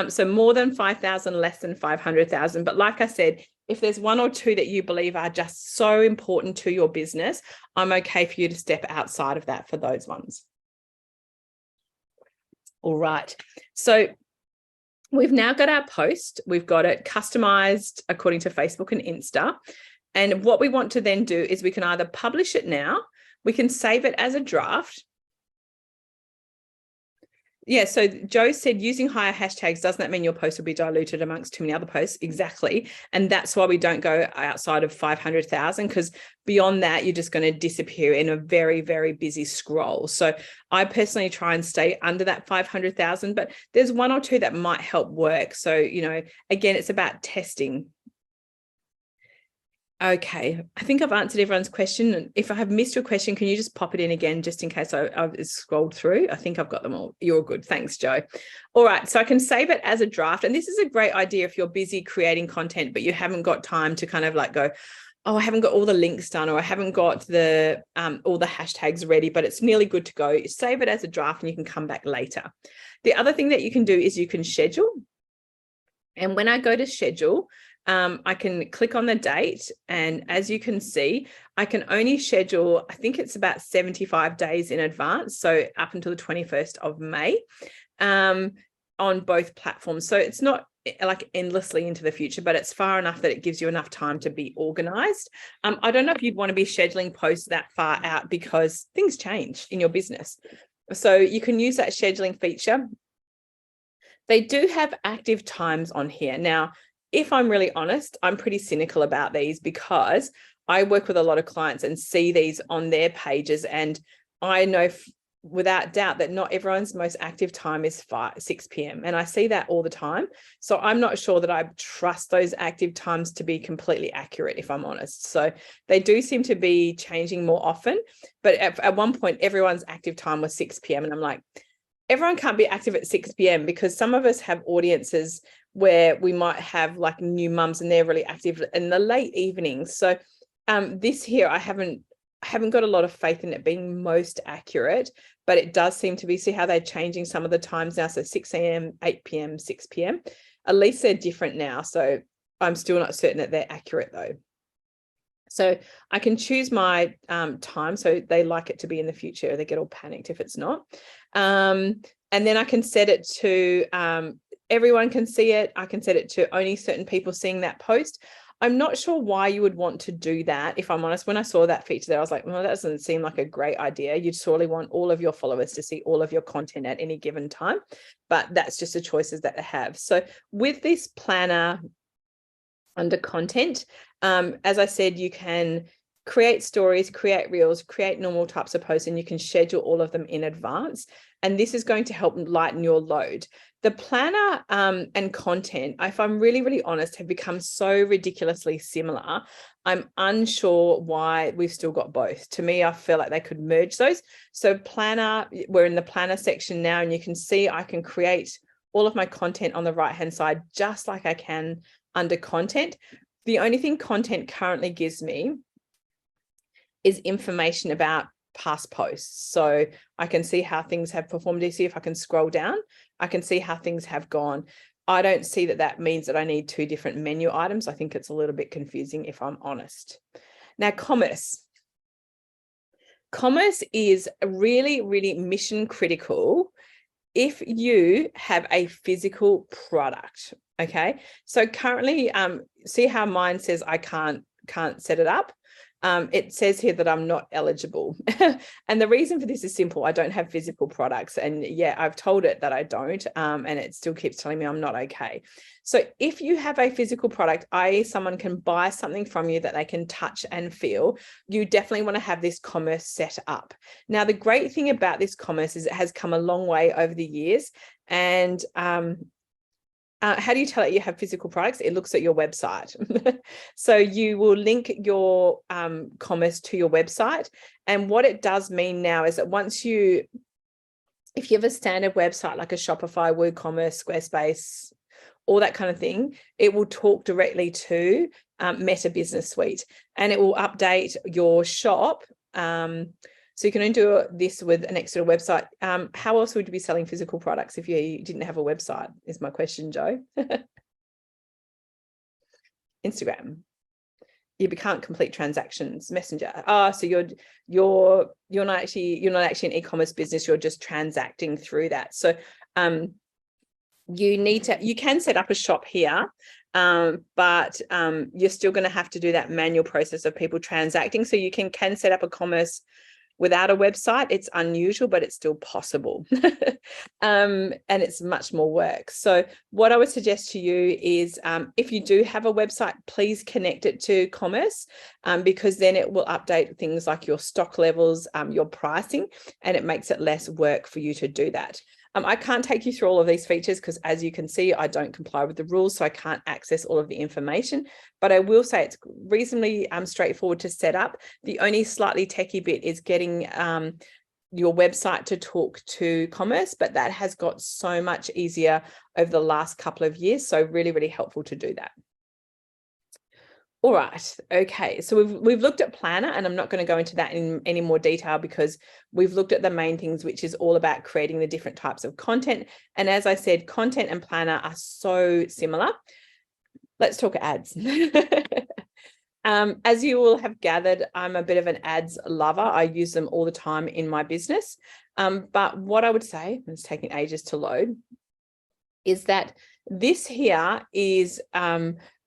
So more than 5,000, less than 500,000. But like I said, if there's one or two that you believe are just so important to your business, I'm okay for you to step outside of that for those ones. All right, so we've now got our post. We've got it customized according to Facebook and Insta. And what we want to then do is we can either publish it now, we can save it as a draft. Yeah, so Joe said using higher hashtags, doesn't that mean your post will be diluted amongst too many other posts? Exactly. And that's why we don't go outside of 500,000, because beyond that, you're just going to disappear in a very, very busy scroll. So I personally try and stay under that 500,000, but there's one or two that might help work. So, you know, again, it's about testing. Okay, I think I've answered everyone's question. And if I have missed your question, can you just pop it in again, just in case I've scrolled through? I think I've got them all. You're good. Thanks, Joe. All right, so I can save it as a draft. And this is a great idea if you're busy creating content, but you haven't got time to kind of like go, oh, I haven't got all the links done, or I haven't got the all the hashtags ready, but it's nearly good to go. Save it as a draft and you can come back later. The other thing that you can do is you can schedule. And when I go to schedule, I can click on the date. And as you can see, I can only schedule, I think it's about 75 days in advance. So up until the 21st of May on both platforms. So it's not like endlessly into the future, but it's far enough that it gives you enough time to be organized. I don't know if you'd want to be scheduling posts that far out because things change in your business. So you can use that scheduling feature. They do have active times on here. Now, if I'm really honest, I'm pretty cynical about these because I work with a lot of clients and see these on their pages. And I know without doubt that not everyone's most active time is 6 p.m. And I see that all the time. So I'm not sure that I trust those active times to be completely accurate, if I'm honest. So they do seem to be changing more often. But at one point, everyone's active time was 6 p.m. And I'm like, everyone can't be active at 6 p.m. because some of us have audiences where we might have like new mums and they're really active in the late evenings. So this here, I haven't got a lot of faith in it being most accurate, but it does seem to be, see how they're changing some of the times now. So 6 a.m., 8 p.m., 6 p.m. At least they're different now. So I'm still not certain that they're accurate though. So I can choose my time. So they like it to be in the future. They get all panicked if it's not. And then I can set it to everyone can see it. I can set it to only certain people seeing that post. I'm not sure why you would want to do that. If I'm honest, when I saw that feature there, I was like, well, that doesn't seem like a great idea. You'd surely want all of your followers to see all of your content at any given time, but that's just the choices that they have. So with this planner under content, as I said, you can create stories, create reels, create normal types of posts, and you can schedule all of them in advance. And this is going to help lighten your load. The planner and content, if I'm really, really honest, have become so ridiculously similar. I'm unsure why we've still got both. To me, I feel like they could merge those. So planner, we're in the planner section now, and you can see I can create all of my content on the right-hand side, just like I can under content. The only thing content currently gives me is information about past posts. So I can see how things have performed. You see, if I can scroll down, I can see how things have gone. I don't see that that means that I need two different menu items. I think it's a little bit confusing, if I'm honest. Now, commerce. Commerce is really, really mission critical if you have a physical product. Okay, so currently, see how mine says I can't set it up. It says here that I'm not eligible. And the reason for this is simple. I don't have physical products. And yeah, I've told it that I don't, and it still keeps telling me I'm not okay. So if you have a physical product, i.e. someone can buy something from you that they can touch and feel, you definitely want to have this commerce set up. Now, the great thing about this commerce is it has come a long way over the years. And how do you tell it you have physical products? It looks at your website. So you will link your commerce to your website. And what it does mean now is that if you have a standard website like a Shopify, WooCommerce, Squarespace, all that kind of thing, it will talk directly to Meta Business Suite, and it will update your shop. So you can only do this with an external website. How else would you be selling physical products if you didn't have a website, is my question, Joe. Instagram. You can't complete transactions. Messenger. So you're not actually an e-commerce business. You're just transacting through that. So you can set up a shop here, but you're still going to have to do that manual process of people transacting. So you can set up a commerce without a website. It's unusual, but it's still possible. And it's much more work. So what I would suggest to you is if you do have a website, please connect it to commerce, because then it will update things like your stock levels, your pricing, and it makes it less work for you to do that. I can't take you through all of these features because, as you can see, I don't comply with the rules, so I can't access all of the information. But I will say it's reasonably straightforward to set up. The only slightly techy bit is getting your website to talk to commerce, but that has got so much easier over the last couple of years. So really, really helpful to do that. All right. Okay. So we've looked at planner, and I'm not going to go into that in any more detail because we've looked at the main things, which is all about creating the different types of content. And as I said, content and planner are so similar. Let's talk ads. As you will have gathered, I'm a bit of an ads lover. I use them all the time in my business. But what I would say, it's taking ages to load, is that this here is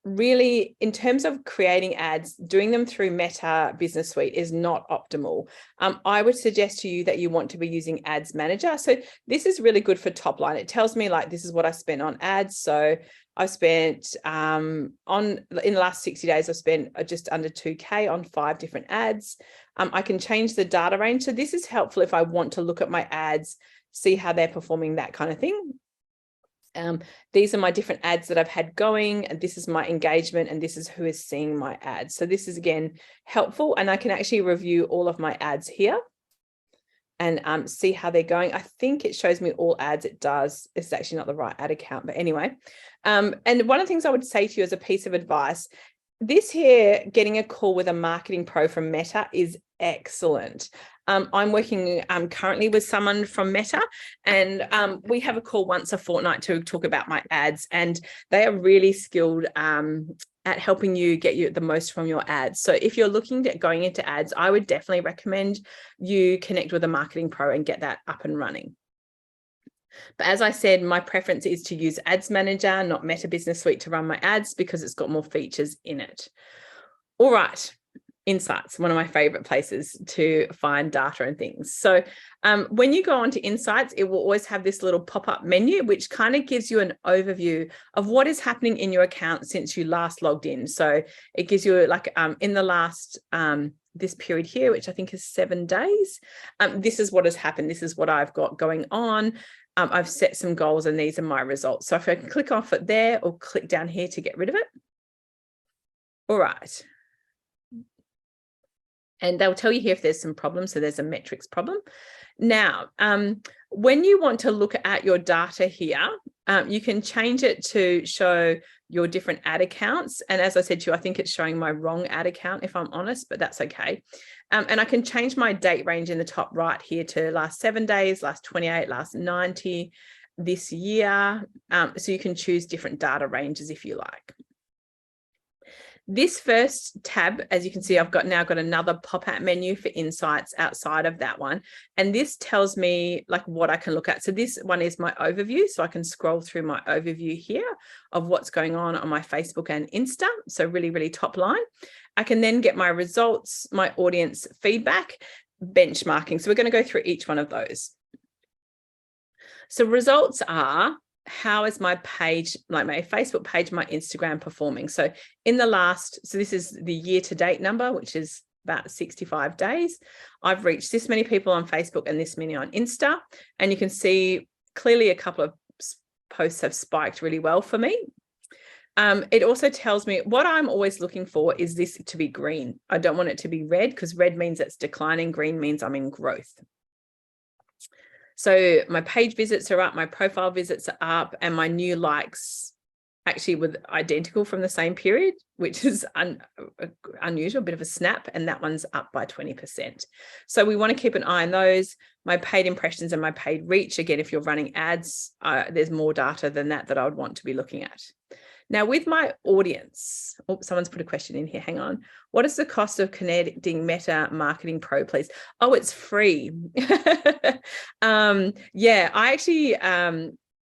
really, in terms of creating ads, doing them through Meta Business Suite is not optimal. I would suggest to you that you want to be using Ads Manager. So this is really good for top line. It tells me like, this is what I spent on ads. So I spent in the last 60 days, I've spent just under 2K on 5 different ads. I can change the data range. So this is helpful if I want to look at my ads, see how they're performing, that kind of thing. These are my different ads that I've had going, and this is my engagement, and this is who is seeing my ads. So this is, again, helpful, and I can actually review all of my ads here and see how they're going. I think it shows me all ads. It does. It's actually not the right ad account, but anyway. And one of the things I would say to you as a piece of advice, this here, getting a call with a marketing pro from Meta is excellent. I'm working currently with someone from Meta, and we have a call once a fortnight to talk about my ads, and they are really skilled at helping you get you the most from your ads. So if you're looking at going into ads, I would definitely recommend you connect with a marketing pro and get that up and running. But as I said, my preference is to use Ads Manager, not Meta Business Suite, to run my ads because it's got more features in it. All right. Insights, one of my favorite places to find data and things. So when you go on to Insights, it will always have this little pop-up menu, which kind of gives you an overview of what is happening in your account since you last logged in. So it gives you like in the last this period here, which I think is 7 days, this is what has happened. This is what I've got going on. I've set some goals, and these are my results. So if I can click off it there or click down here to get rid of it. All right. And they'll tell you here if there's some problems. So there's a metrics problem. Now, when you want to look at your data here, you can change it to show your different ad accounts. And as I said to you, I think it's showing my wrong ad account, if I'm honest, but that's okay. And I can change my date range in the top right here to last 7 days, last 28, last 90, this year. So you can choose different data ranges if you like. This first tab, as you can see, I've now got another pop-out menu for insights outside of that one. And this tells me like what I can look at. So this one is my overview. So I can scroll through my overview here of what's going on my Facebook and Insta. So really, really top line. I can then get my results, my audience feedback, benchmarking. So we're going to go through each one of those. So results are, how is my page, like my Facebook page, my Instagram performing? So in the last, so this is the year to date number, which is about 65 days. I've reached this many people on Facebook and this many on Insta. And you can see clearly a couple of posts have spiked really well for me. It also tells me what I'm always looking for is this to be green. I don't want it to be red because red means it's declining. Green means I'm in growth. So my page visits are up, my profile visits are up, and my new likes actually were identical from the same period, which is unusual, a bit of a snap, and that one's up by 20%. So we want to keep an eye on those. My paid impressions and my paid reach, again, if you're running ads, there's more data than that I would want to be looking at. Now with my audience, oh, someone's put a question in here, hang on. What is the cost of connecting Meta Marketing Pro, please? Oh, it's free. Yeah, I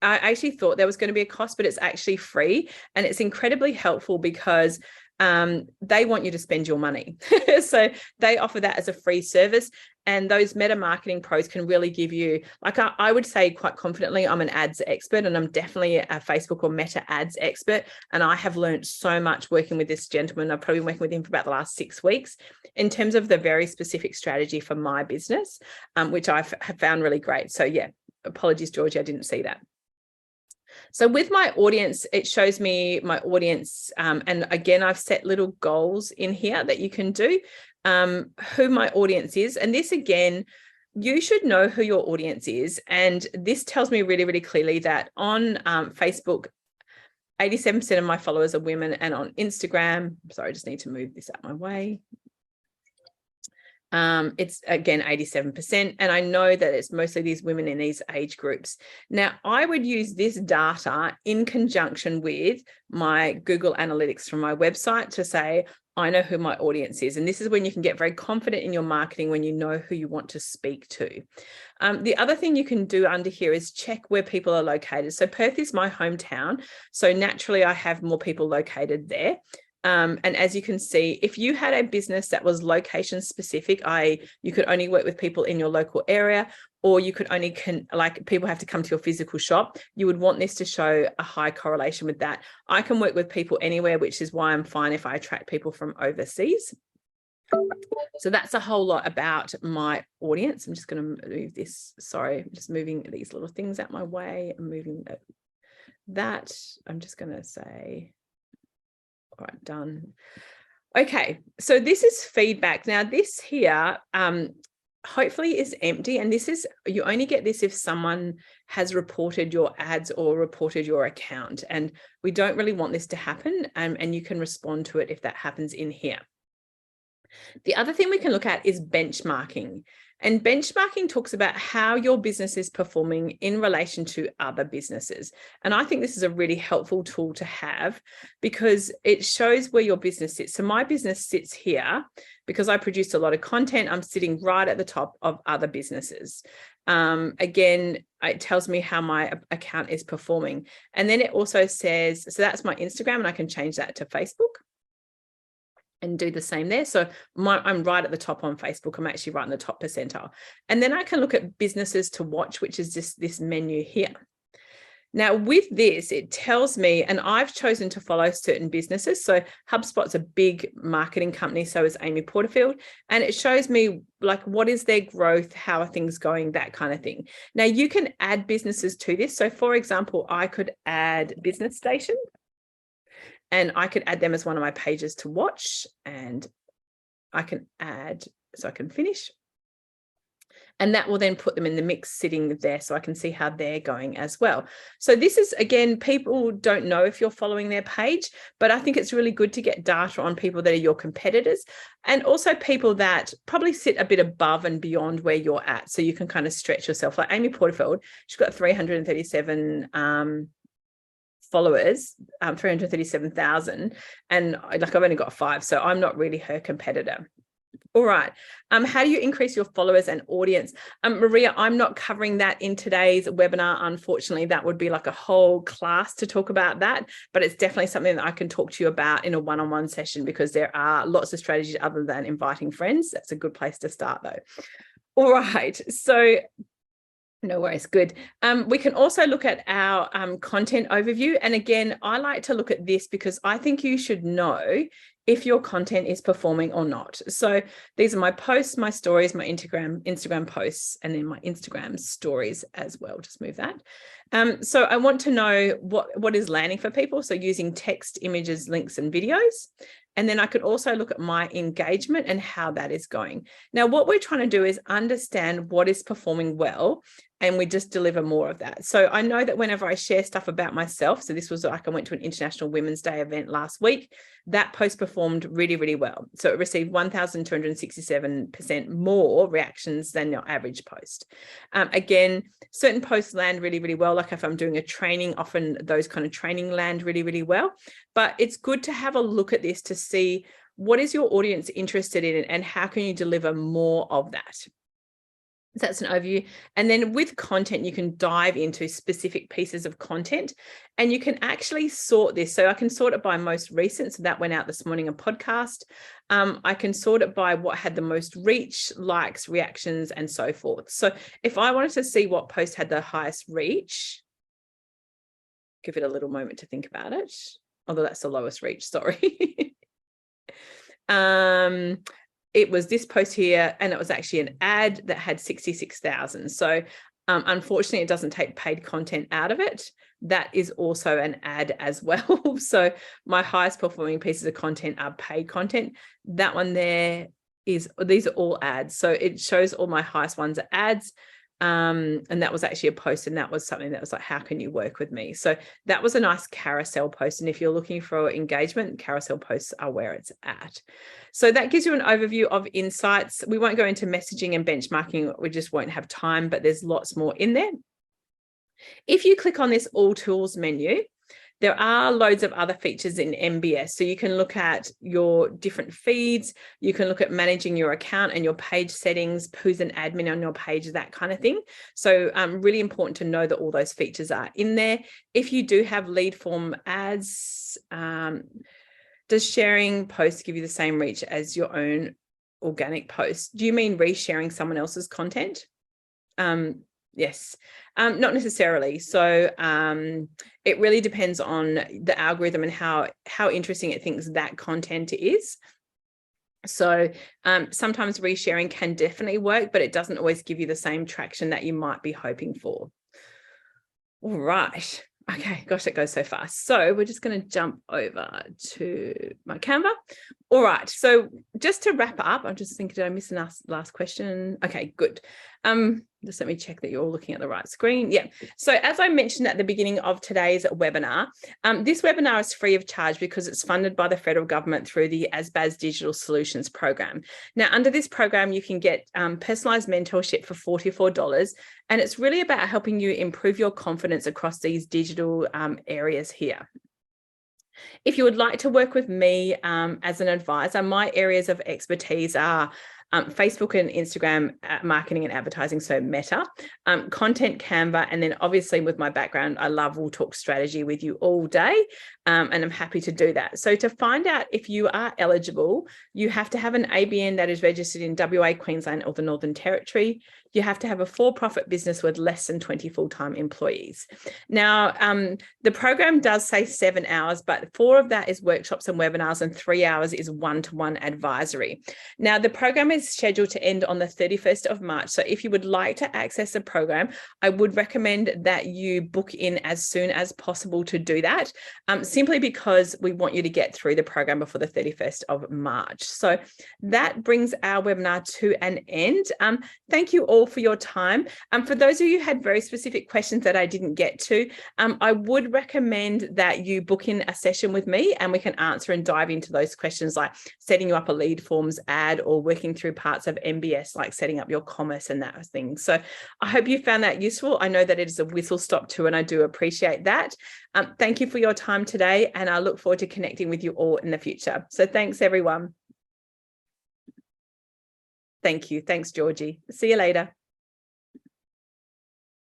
actually thought there was going to be a cost, but it's actually free. And it's incredibly helpful because they want you to spend your money. So they offer that as a free service. And those Meta Marketing Pros can really give you, like I would say quite confidently, I'm an ads expert, and I'm definitely a Facebook or Meta ads expert. And I have learned so much working with this gentleman. I've probably been working with him for about the last 6 weeks in terms of the very specific strategy for my business, which I have found really great. So yeah, apologies, Georgie, I didn't see that. So with my audience, it shows me my audience. And again, I've set little goals in here that you can do, who my audience is. And this, again, you should know who your audience is. And this tells me really, really clearly that on Facebook, 87% of my followers are women, and on Instagram, sorry, I just need to move this out my way. It's again 87%, and I know that it's mostly these women in these age groups. Now, I would use this data in conjunction with my Google Analytics from my website to say, I know who my audience is. And this is when you can get very confident in your marketing, when you know who you want to speak to. The other thing you can do under here is check where people are located. So Perth is my hometown, so naturally I have more people located there. And as you can see, if you had a business that was location specific, you could only work with people in your local area, or you could only like people have to come to your physical shop, you would want this to show a high correlation with that. I can work with people anywhere, which is why I'm fine if I attract people from overseas. So that's a whole lot about my audience. I'm just going to move this. Sorry, I'm just moving these little things out my way. I'm moving that. I'm just going to say, all right, done. Okay, so this is feedback. Now this here hopefully is empty, and this is, you only get this if someone has reported your ads or reported your account, and we don't really want this to happen, and you can respond to it if that happens in here. The other thing we can look at is benchmarking. And benchmarking talks about how your business is performing in relation to other businesses. And I think this is a really helpful tool to have because it shows where your business sits. So my business sits here because I produce a lot of content. I'm sitting right at the top of other businesses. Again, it tells me how my account is performing. And then it also says, so that's my Instagram, and I can change that to Facebook and do the same there. So I'm right at the top on Facebook. I'm actually right in the top percentile. And then I can look at businesses to watch, which is just this menu here. Now with this, it tells me, and I've chosen to follow certain businesses. So HubSpot's a big marketing company, so is Amy Porterfield. And it shows me like, what is their growth? How are things going? That kind of thing. Now you can add businesses to this. So for example, I could add Business Station, and I could add them as one of my pages to watch, and I can add, so I can finish. And that will then put them in the mix sitting there so I can see how they're going as well. So this is, again, people don't know if you're following their page, but I think it's really good to get data on people that are your competitors, and also people that probably sit a bit above and beyond where you're at. So you can kind of stretch yourself. Like Amy Porterfield, she's got 337 followers, 337,000, and like I've only got 5, so I'm not really her competitor. All right. How do you increase your followers and audience? Maria, I'm not covering that in today's webinar. Unfortunately, that would be like a whole class to talk about that, but it's definitely something that I can talk to you about in a one-on-one session, because there are lots of strategies other than inviting friends. That's a good place to start though. All right. So no worries. Good. We can also look at our content overview. And again, I like to look at this because I think you should know if your content is performing or not. So these are my posts, my stories, my Instagram posts, and then my Instagram stories as well. Just move that. So I want to know what is landing for people. So using text, images, links, and videos. And then I could also look at my engagement and how that is going. Now, what we're trying to do is understand what is performing well, and we just deliver more of that. So I know that whenever I share stuff about myself, so this was like I went to an International Women's Day event last week, that post performed really, really well. So it received 1,267% more reactions than your average post. Again, certain posts land really, really well. Like if I'm doing a training, often those kind of training land really, really well. But it's good to have a look at this to see what is your audience interested in and how can you deliver more of that. So that's an overview. And then with content, you can dive into specific pieces of content, and you can actually sort this. So I can sort it by most recent. So that went out this morning, a podcast. I can sort it by what had the most reach, likes, reactions, and so forth. So if I wanted to see what post had the highest reach, give it a little moment to think about it. Although that's the lowest reach, sorry. It was this post here, and it was actually an ad that had 66,000. So unfortunately, it doesn't take paid content out of it. That is also an ad as well. So my highest performing pieces of content are paid content. That one there is, these are all ads. So it shows all my highest ones are ads. And that was actually a post, and that was something that was like, how can you work with me? So that was a nice carousel post. And if you're looking for engagement, carousel posts are where it's at. So that gives you an overview of insights. We won't go into messaging and benchmarking. We just won't have time, but there's lots more in there. If you click on this All Tools menu, there are loads of other features in MBS. So you can look at your different feeds. You can look at managing your account and your page settings, who's an admin on your page, that kind of thing. So really important to know that all those features are in there. If you do have lead form ads, does sharing posts give you the same reach as your own organic posts? Do you mean resharing someone else's content? Yes, not necessarily. So it really depends on the algorithm and how interesting it thinks that content is. So sometimes resharing can definitely work, but it doesn't always give you the same traction that you might be hoping for. All right. Okay, gosh, that goes so fast. So we're just going to jump over to my Canva. All right, so just to wrap up, I'm just thinking, did I miss the last question? Okay, good. Just let me check that you're all looking at the right screen. Yeah, so as I mentioned at the beginning of today's webinar, this webinar is free of charge because it's funded by the federal government through the ASBAS Digital Solutions Program. Now, under this program, you can get personalised mentorship for $44, and it's really about helping you improve your confidence across these digital areas here. If you would like to work with me as an advisor, my areas of expertise are Facebook and Instagram marketing and advertising, so Meta, content, Canva, and then obviously with my background, we'll talk strategy with you all day, and I'm happy to do that. So to find out if you are eligible, you have to have an ABN that is registered in WA, Queensland, or the Northern Territory. You have to have a for-profit business with less than 20 full-time employees. Now, the program does say 7 hours, but 4 of that is workshops and webinars, and 3 hours is one-to-one advisory. Now, the program is scheduled to end on the 31st of March. So if you would like to access the program, I would recommend that you book in as soon as possible to do that, simply because we want you to get through the program before the 31st of March. So that brings our webinar to an end. Thank you all for your time. For those of you who had very specific questions that I didn't get to, I would recommend that you book in a session with me and we can answer and dive into those questions, like setting you up a lead forms ad or working through parts of MBS, like setting up your commerce and that thing. So I hope you found that useful. I know that it is a whistle stop too, and I do appreciate that. Thank you for your time today, and I look forward to connecting with you all in the future. So thanks, everyone. Thank you. Thanks, Georgie. See you later.